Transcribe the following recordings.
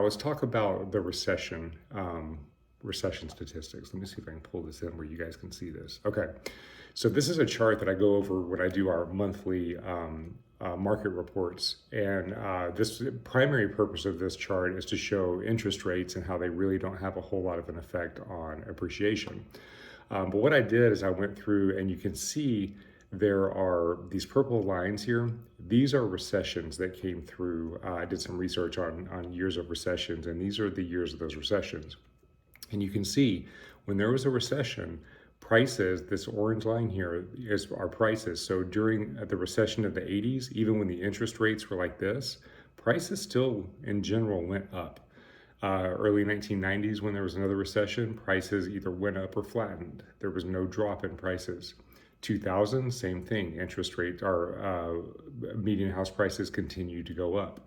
Let's talk about the recession statistics. Let me see if I can pull this in where you guys can see this. Okay, so this is a chart that I go over when I do our monthly market reports. And this primary purpose of this chart is to show interest rates and how they really don't have a whole lot of an effect on appreciation. But what I did is I went through and you can see there are these purple lines here. These are recessions that came through. I did some research on years of recessions, and these are the years of those recessions. And you can see when there was a recession, prices, this orange line here is our prices. So during the recession of the 80s, even when the interest rates were like this, prices still in general went up. Early 1990s, when there was another recession, prices either went up or flattened. There was no drop in prices. 2000, same thing. Interest rates, our median house prices continued to go up.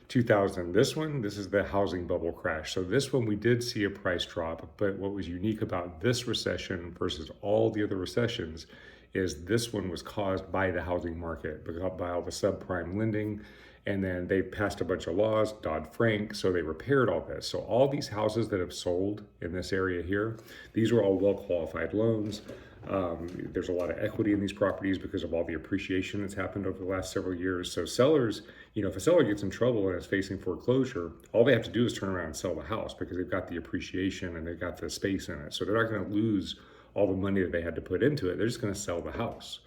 2000, this is the housing bubble crash. So this one we did see a price drop, but what was unique about this recession versus all the other recessions is this one was caused by the housing market, by all the subprime lending. And then they passed a bunch of laws, Dodd-Frank, so they repaired all this. So all these houses that have sold in this area here, these were all well-qualified loans. There's a lot of equity in these properties because of all the appreciation that's happened over the last several years. So sellers, if a seller gets in trouble and is facing foreclosure, all they have to do is turn around and sell the house because they've got the appreciation and they've got the space in it. So they're not going to lose all the money that they had to put into it. They're just going to sell the house.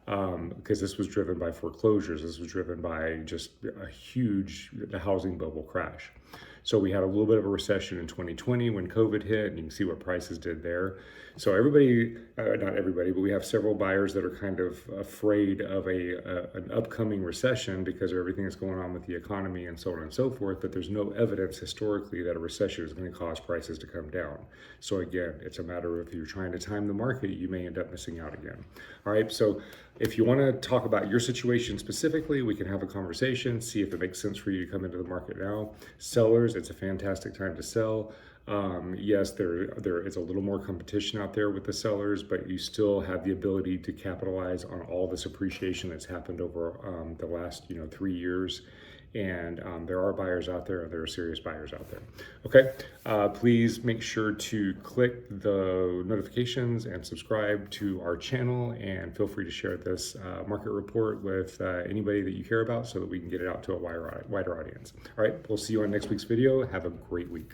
Because this was driven by foreclosures. This was driven by just the housing bubble crash. So we had a little bit of a recession in 2020 when COVID hit, and you can see what prices did there. So everybody, not everybody, but we have several buyers that are kind of afraid of an upcoming recession because of everything that's going on with the economy and so on and so forth, but there's no evidence historically that a recession is going to cause prices to come down. So again, it's a matter of if you're trying to time the market, you may end up missing out again. All right, so if you want to talk about your situation specifically, we can have a conversation, see if it makes sense for you to come into the market now. Sellers, it's a fantastic time to sell. Yes, there is a little more competition out there with the sellers, but you still have the ability to capitalize on all this appreciation that's happened over the last 3 years. And there are buyers out there, and there are serious buyers out there. Okay, please make sure to click the notifications and subscribe to our channel, and feel free to share this market report with anybody that you care about so that we can get it out to a wider audience. All right, we'll see you on next week's video. Have a great week.